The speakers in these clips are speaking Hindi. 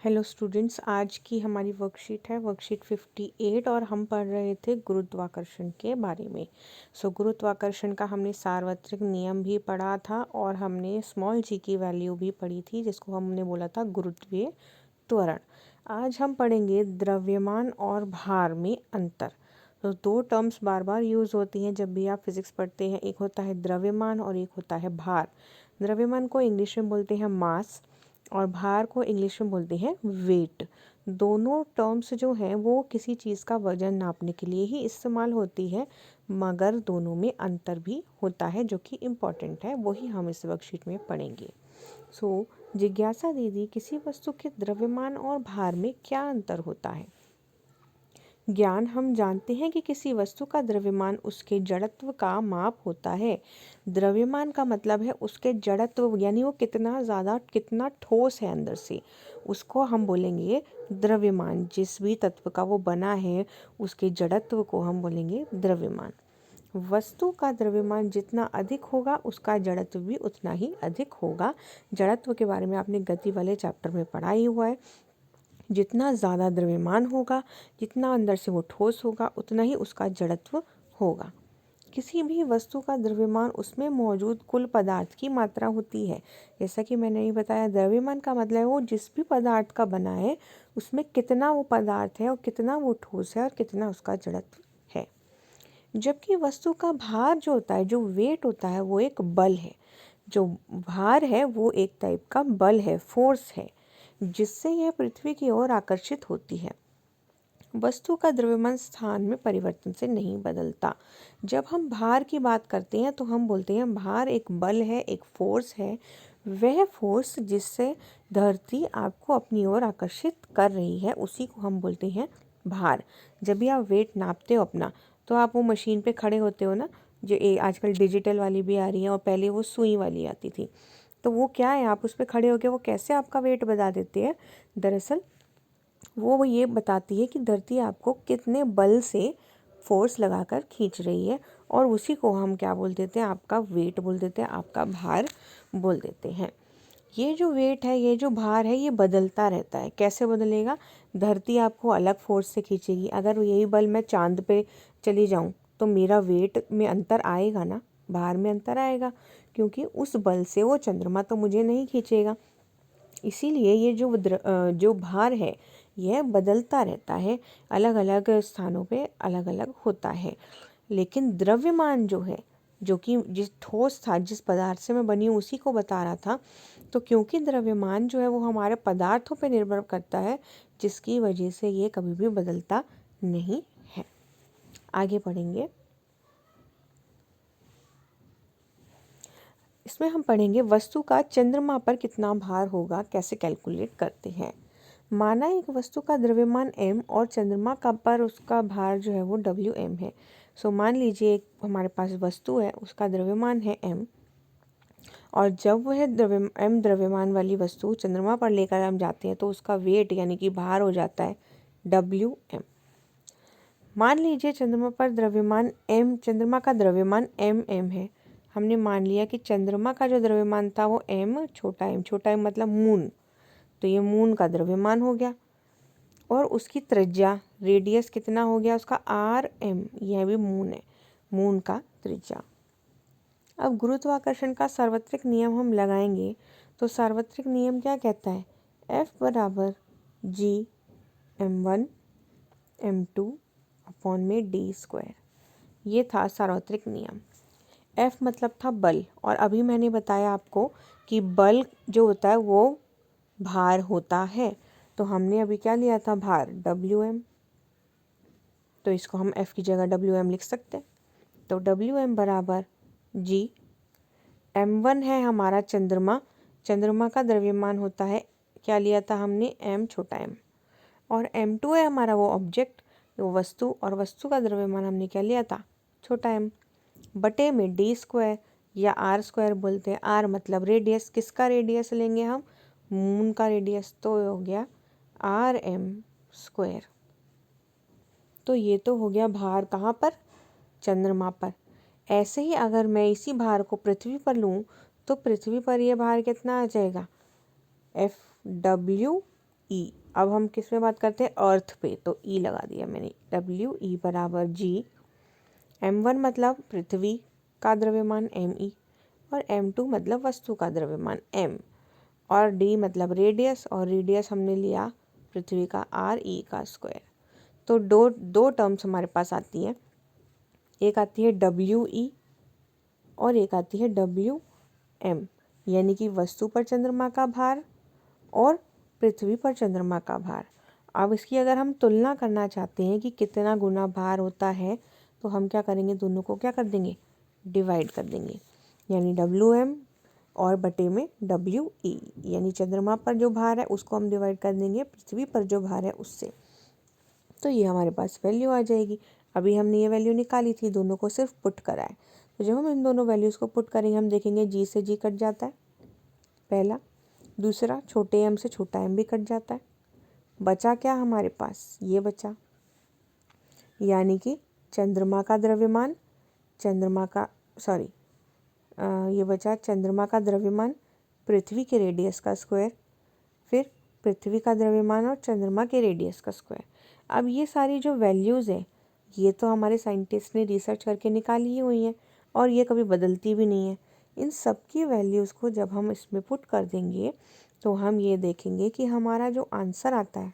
हेलो स्टूडेंट्स, आज की हमारी वर्कशीट है वर्कशीट 58 और हम पढ़ रहे थे गुरुत्वाकर्षण के बारे में। गुरुत्वाकर्षण का हमने सार्वत्रिक नियम भी पढ़ा था और हमने स्मॉल जी की वैल्यू भी पढ़ी थी जिसको हमने बोला था गुरुत्वीय त्वरण। आज हम पढ़ेंगे द्रव्यमान और भार में अंतर। तो दो टर्म्स बार बार यूज़ होती हैं जब भी आप फिजिक्स पढ़ते हैं, एक होता है द्रव्यमान और एक होता है भार। द्रव्यमान को इंग्लिश में बोलते हैं मास और भार को इंग्लिश में बोलते हैं वेट। दोनों टर्म्स जो हैं वो किसी चीज़ का वजन नापने के लिए ही इस्तेमाल होती है, मगर दोनों में अंतर भी होता है जो कि इम्पॉर्टेंट है, वही हम इस वर्कशीट में पढ़ेंगे। जिज्ञासा दीदी, किसी वस्तु के द्रव्यमान और भार में क्या अंतर होता है? ज्ञान, हम जानते हैं कि किसी वस्तु का द्रव्यमान उसके जड़त्व का माप होता है। द्रव्यमान का मतलब है उसके जड़त्व, यानी वो कितना ज़्यादा, कितना ठोस है अंदर से, उसको हम बोलेंगे द्रव्यमान। जिस भी तत्व का वो बना है उसके जड़त्व को हम बोलेंगे द्रव्यमान। वस्तु का द्रव्यमान जितना अधिक होगा उसका जड़त्व भी उतना ही अधिक होगा। जड़त्व के बारे में आपने गति वाले चैप्टर में पढ़ा ही हुआ है। जितना ज़्यादा द्रव्यमान होगा, जितना अंदर से वो ठोस होगा, उतना ही उसका जड़त्व होगा। किसी भी वस्तु का द्रव्यमान उसमें मौजूद कुल पदार्थ की मात्रा होती है। जैसा कि मैंने ये बताया, द्रव्यमान का मतलब है वो जिस भी पदार्थ का बना है उसमें कितना वो पदार्थ है और कितना वो ठोस है और कितना उसका जड़त्व है। जबकि वस्तु का भार जो होता है, जो वेट होता है, वो एक बल है। जो भार है वो एक टाइप का बल है, फोर्स है, जिससे यह पृथ्वी की ओर आकर्षित होती है। वस्तु का द्रव्यमान स्थान में परिवर्तन से नहीं बदलता। जब हम भार की बात करते हैं तो हम बोलते हैं भार एक बल है, एक फोर्स है। वह फोर्स जिससे धरती आपको अपनी ओर आकर्षित कर रही है, उसी को हम बोलते हैं भार। जब भी आप वेट नापते हो अपना, तो आप वो मशीन पे खड़े होते हो ना, जो आजकल डिजिटल वाली भी आ रही है और पहले वो सुई वाली आती थी। तो वो क्या है, आप उस पर खड़े होकर वो कैसे आपका वेट बता देती है? दरअसल वो ये बताती है कि धरती आपको कितने बल से फोर्स लगाकर खींच रही है, और उसी को हम क्या बोल देते हैं? आपका वेट बोल देते हैं, आपका भार बोल देते हैं। ये जो वेट है, ये जो भार है, ये बदलता रहता है। कैसे बदलेगा? धरती आपको अलग फोर्स से खींचेगी। अगर यही बल मैं चांद पे चली जाऊं तो मेरा वेट में अंतर आएगा ना, भार में अंतर आएगा, क्योंकि उस बल से वो चंद्रमा तो मुझे नहीं खींचेगा। इसीलिए ये जो भार है यह बदलता रहता है, अलग अलग स्थानों पे अलग अलग होता है। लेकिन द्रव्यमान जो है, जो कि जिस ठोस था, जिस पदार्थ से मैं बनी हूँ उसी को बता रहा था, तो क्योंकि द्रव्यमान जो है वो हमारे पदार्थों पर निर्भर करता है, जिसकी वजह से ये कभी भी बदलता नहीं है। आगे पढ़ेंगे। इसमें हम पढ़ेंगे वस्तु का चंद्रमा पर कितना भार होगा, कैसे कैलकुलेट करते हैं। माना एक वस्तु का द्रव्यमान m और चंद्रमा का पर उसका भार जो है वो Wm है। मान लीजिए एक हमारे पास वस्तु है, उसका द्रव्यमान है m, और जब वह द्रव्यमान वाली वस्तु चंद्रमा पर लेकर हम जाते हैं तो उसका वेट यानी कि भार हो जाता है Wm। मान लीजिए चंद्रमा पर द्रव्यमान m, चंद्रमा का द्रव्यमान mm है। हमने मान लिया कि चंद्रमा का जो द्रव्यमान था वो m, छोटा m मतलब मून, तो ये मून का द्रव्यमान हो गया। और उसकी त्रिज्या, रेडियस कितना हो गया उसका? Rm, यह भी मून है, मून का त्रिज्या। अब गुरुत्वाकर्षण का सार्वत्रिक नियम हम लगाएंगे, तो सार्वत्रिक नियम क्या कहता है? F बराबर G(m1) m2 अपॉन में d²। ये था सार्वत्रिक नियम। F मतलब था बल, और अभी मैंने बताया आपको कि बल जो होता है वो भार होता है, तो हमने अभी क्या लिया था? भार Wm, तो इसको हम F की जगह Wm लिख सकते हैं। तो Wm बराबर G, m1 है हमारा चंद्रमा, चंद्रमा का द्रव्यमान होता है, क्या लिया था हमने? m, छोटा m, और m2 है हमारा वो ऑब्जेक्ट, वो वस्तु, और वस्तु का द्रव्यमान हमने क्या लिया था? छोटा m, बटे में d² या r² बोलते हैं। r मतलब रेडियस, किसका रेडियस लेंगे हम? मून का रेडियस, तो हो गया Rm²। तो ये तो हो गया भार कहाँ पर? चंद्रमा पर। ऐसे ही अगर मैं इसी भार को पृथ्वी पर लूँ तो पृथ्वी पर ये भार कितना आ जाएगा? FW ई। अब हम किस में बात करते हैं, अर्थ पे, तो ई लगा दिया मैंने, WE बराबर G। M1 मतलब पृथ्वी का द्रव्यमान ME, और M2 मतलब वस्तु का द्रव्यमान M, और D मतलब रेडियस, और रेडियस हमने लिया पृथ्वी का RE का स्क्वायर। तो दो टर्म्स हमारे पास आती हैं, एक आती है WE और एक आती है WM, यानी कि वस्तु पर चंद्रमा का भार और पृथ्वी पर चंद्रमा का भार। अब इसकी अगर हम तुलना करना चाहते हैं कि कितना गुना भार होता है, तो हम क्या करेंगे, दोनों को क्या कर देंगे, डिवाइड कर देंगे, यानी WM और बटे में WE, यानी चंद्रमा पर जो भार है उसको हम डिवाइड कर देंगे पृथ्वी पर जो भार है उससे। तो ये हमारे पास वैल्यू आ जाएगी। अभी हमने ये वैल्यू निकाली थी, दोनों को सिर्फ पुट करा है। तो जब हम इन दोनों वैल्यूज़ को पुट करेंगे, हम देखेंगे G से G कट जाता है पहला, दूसरा छोटे m से छोटा m भी कट जाता है। बचा क्या हमारे पास, ये बचा, यानी कि चंद्रमा का द्रव्यमान, ये बचा चंद्रमा का द्रव्यमान, पृथ्वी के रेडियस का स्क्वायर, फिर पृथ्वी का द्रव्यमान और चंद्रमा के रेडियस का स्क्वायर। अब ये सारी जो वैल्यूज़ हैं, ये तो हमारे साइंटिस्ट ने रिसर्च करके निकाली ही हुई हैं और ये कभी बदलती भी नहीं है। इन सब की वैल्यूज़ को जब हम इसमें पुट कर देंगे, तो हम ये देखेंगे कि हमारा जो आंसर आता है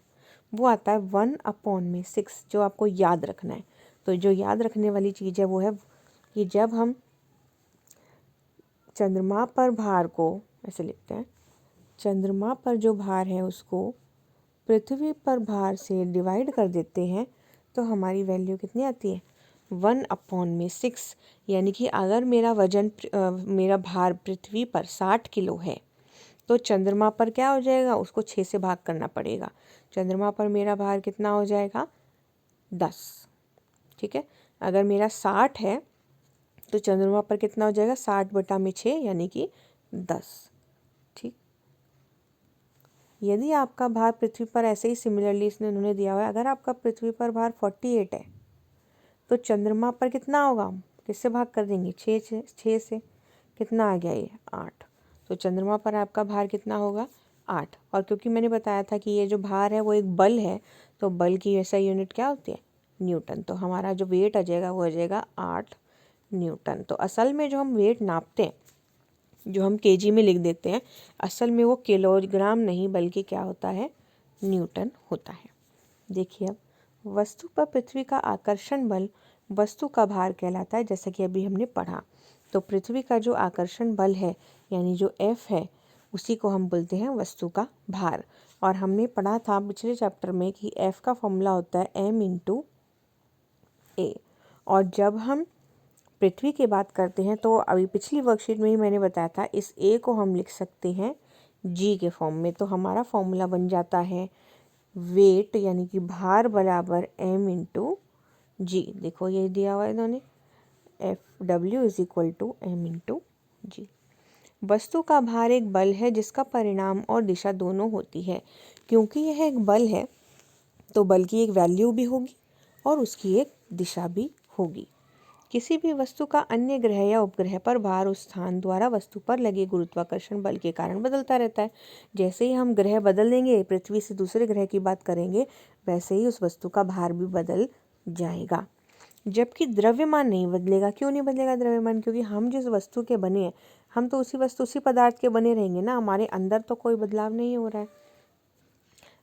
वो आता है 1/6, जो आपको याद रखना है। तो जो याद रखने वाली चीज़ है वो है कि जब हम चंद्रमा पर भार को ऐसे लिखते हैं, चंद्रमा पर जो भार है उसको पृथ्वी पर भार से डिवाइड कर देते हैं, तो हमारी वैल्यू कितनी आती है, 1/6। यानी कि अगर मेरा भार पृथ्वी पर 60 किलो है, तो चंद्रमा पर क्या हो जाएगा, उसको 6 से भाग करना पड़ेगा। चंद्रमा पर मेरा भार कितना हो जाएगा, 10। ठीक है, अगर मेरा 60 है तो चंद्रमा पर कितना हो जाएगा, 60/6 यानी कि 10। ठीक, यदि आपका भार पृथ्वी पर ऐसे ही सिमिलरली इन्होंने दिया हुआ है, अगर आपका पृथ्वी पर भार 48 है तो चंद्रमा पर कितना होगा, किससे भाग कर देंगे, 6 से, कितना आ गया ये, 8। तो चंद्रमा पर आपका भार कितना होगा, 8। और क्योंकि मैंने बताया था कि ये जो भार है वो एक बल है, तो बल की ऐसा यूनिट क्या होती है, न्यूटन। तो हमारा जो वेट आ जाएगा वो आ जाएगा 8 न्यूटन। तो असल में जो हम वेट नापते हैं, जो हम केजी में लिख देते हैं, असल में वो किलोग्राम नहीं बल्कि क्या होता है, न्यूटन होता है। देखिए, अब वस्तु पर पृथ्वी का आकर्षण बल वस्तु का भार कहलाता है, जैसा कि अभी हमने पढ़ा। तो पृथ्वी का जो आकर्षण बल है, यानी जो F है, उसी को हम बोलते हैं वस्तु का भार। और हमने पढ़ा था पिछले चैप्टर में कि F का फॉर्मूला होता है m×a। और जब हम पृथ्वी की बात करते हैं, तो अभी पिछली वर्कशीट में ही मैंने बताया था, इस a को हम लिख सकते हैं g के फॉर्म में। तो हमारा फॉर्मूला बन जाता है वेट यानी कि भार बराबर m×g। देखो ये दिया हुआ है इन्होंने, FW = m×g। वस्तु का भार एक बल है जिसका परिणाम और दिशा दोनों होती है। क्योंकि यह एक बल है, तो बल की एक वैल्यू भी होगी और उसकी एक दिशा भी होगी। किसी भी वस्तु का अन्य ग्रह या उपग्रह पर भार उस स्थान द्वारा वस्तु पर लगे गुरुत्वाकर्षण बल के कारण बदलता रहता है। जैसे ही हम ग्रह बदल देंगे, पृथ्वी से दूसरे ग्रह की बात करेंगे, वैसे ही उस वस्तु का भार भी बदल जाएगा। जबकि द्रव्यमान नहीं बदलेगा। क्यों नहीं बदलेगा द्रव्यमान? क्योंकि हम जिस वस्तु के बने हैं, हम तो उसी पदार्थ के बने रहेंगे ना, हमारे अंदर तो कोई बदलाव नहीं हो रहा है।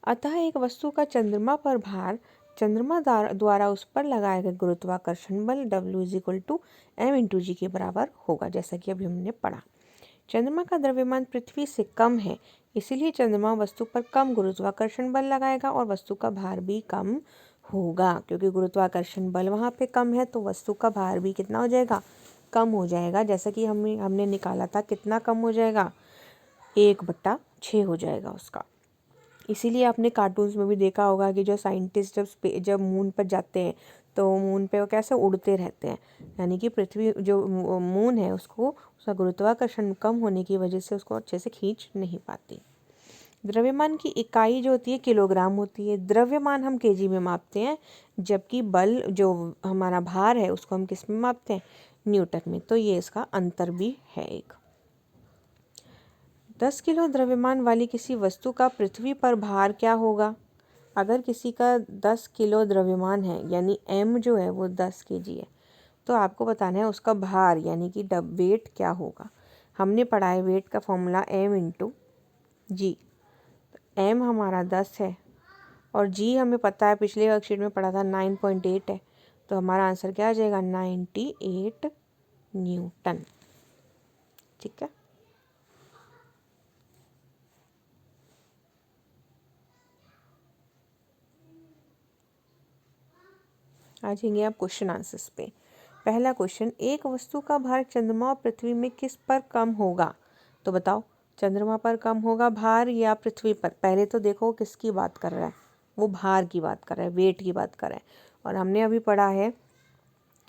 अतः एक वस्तु का चंद्रमा पर भार चंद्रमा द्वारा उस पर लगाए गए गुरुत्वाकर्षण बल W = m×g के बराबर होगा, जैसा कि अभी हमने पढ़ा। चंद्रमा का द्रव्यमान पृथ्वी से कम है, इसीलिए चंद्रमा वस्तु पर कम गुरुत्वाकर्षण बल लगाएगा और वस्तु का भार भी कम होगा। क्योंकि गुरुत्वाकर्षण बल वहाँ पे कम है, तो वस्तु का भार भी कितना हो जाएगा, कम हो जाएगा। जैसा कि हमने निकाला था, कितना कम हो जाएगा, 1/6 हो जाएगा उसका। इसीलिए आपने कार्टून्स में भी देखा होगा कि जो साइंटिस्ट जब मून पर जाते हैं, तो मून पे वो कैसे उड़ते रहते हैं, यानी कि पृथ्वी जो मून है उसको उसका गुरुत्वाकर्षण कम होने की वजह से उसको अच्छे से खींच नहीं पाती। द्रव्यमान की इकाई जो होती है किलोग्राम होती है। द्रव्यमान हम केजी में मापते हैं, जबकि बल जो हमारा भार है उसको हम किस में मापते हैं, न्यूटन में। तो ये इसका अंतर भी है एक। 10 किलो द्रव्यमान वाली किसी वस्तु का पृथ्वी पर भार क्या होगा? अगर किसी का 10 किलो द्रव्यमान है यानी m जो है वो 10 kg है, तो आपको बताना है उसका भार यानी कि वेट क्या होगा। हमने पढ़ा है वेट का फॉर्मूला m इंटू जी। m हमारा 10 है और g हमें पता है, पिछले वर्कशीट में पढ़ा था 9.8 है, तो हमारा आंसर क्या आ जाएगा 98 न्यूटन। ठीक है। आ जाएंगे आप क्वेश्चन आंसर्स पे। पहला क्वेश्चन, एक वस्तु का भार चंद्रमा और पृथ्वी में किस पर कम होगा? तो बताओ, चंद्रमा पर कम होगा भार या पृथ्वी पर? पहले तो देखो किसकी बात कर रहा है, वो भार की बात कर रहा है, वेट की बात कर रहा है। और हमने अभी पढ़ा है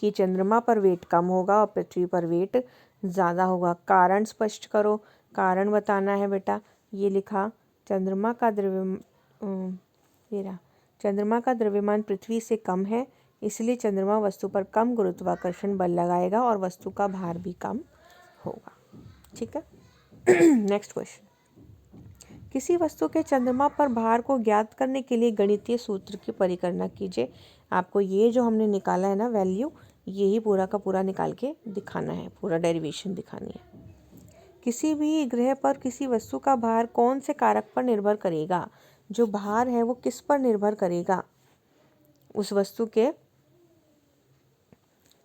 कि चंद्रमा पर वेट कम होगा और पृथ्वी पर वेट ज़्यादा होगा। कारण स्पष्ट करो। कारण बताना है बेटा। ये लिखा, चंद्रमा का द्रव्यमान पृथ्वी से कम है, इसलिए चंद्रमा वस्तु पर कम गुरुत्वाकर्षण बल लगाएगा और वस्तु का भार भी कम होगा। ठीक है। नेक्स्ट क्वेश्चन, किसी वस्तु के चंद्रमा पर भार को ज्ञात करने के लिए गणितीय सूत्र की परिगणना कीजिए। आपको ये जो हमने निकाला है ना वैल्यू, यही पूरा का पूरा निकाल के दिखाना है, पूरा डेरिवेशन दिखानी है। किसी भी ग्रह पर किसी वस्तु का भार कौन से कारक पर निर्भर करेगा? जो भार है वो किस पर निर्भर करेगा? उस वस्तु के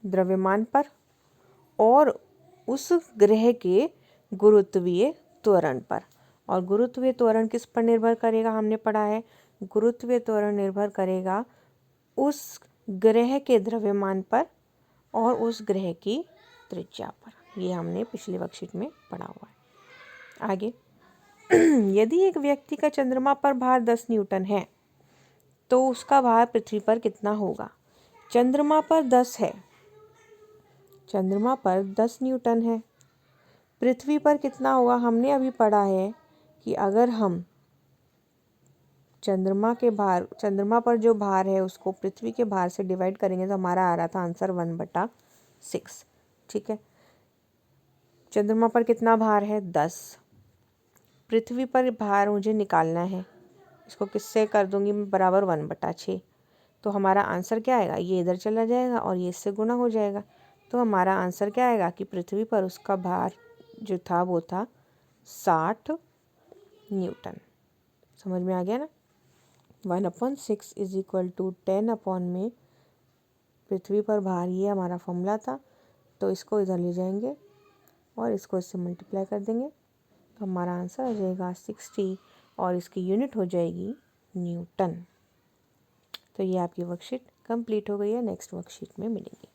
द्रव्यमान पर और उस ग्रह के गुरुत्वीय त्वरण पर। और गुरुत्वीय त्वरण किस पर निर्भर करेगा? हमने पढ़ा है गुरुत्वीय त्वरण निर्भर करेगा उस ग्रह के द्रव्यमान पर और उस ग्रह की त्रिज्या पर। ये हमने पिछले वर्कशीट में पढ़ा हुआ है। आगे, यदि एक व्यक्ति का चंद्रमा पर भार 10 न्यूटन है तो उसका भार पृथ्वी पर कितना होगा? चंद्रमा पर 10 है, चंद्रमा पर 10 न्यूटन है, पृथ्वी पर कितना होगा? हमने अभी पढ़ा है कि अगर हम चंद्रमा पर जो भार है उसको पृथ्वी के भार से डिवाइड करेंगे तो हमारा आ रहा था आंसर 1/6। ठीक है। चंद्रमा पर कितना भार है? 10। पृथ्वी पर भार मुझे निकालना है, इसको किससे कर दूंगी मैं? बराबर 1/6। तो हमारा आंसर क्या आएगा? ये इधर चला जाएगा और ये इससे गुना हो जाएगा। तो हमारा आंसर क्या आएगा कि पृथ्वी पर उसका भार जो था वो था 60 न्यूटन। समझ में आ गया ना? 1/6 इज इक्वल टू 10 में पृथ्वी पर भार, ये हमारा फॉर्मूला था। तो इसको इधर ले जाएंगे और इसको इससे मल्टीप्लाई कर देंगे तो हमारा आंसर आ जाएगा 60 और इसकी यूनिट हो जाएगी न्यूटन। तो ये आपकी वर्कशीट कंप्लीट हो गई है। नेक्स्ट वर्कशीट में मिलेंगे।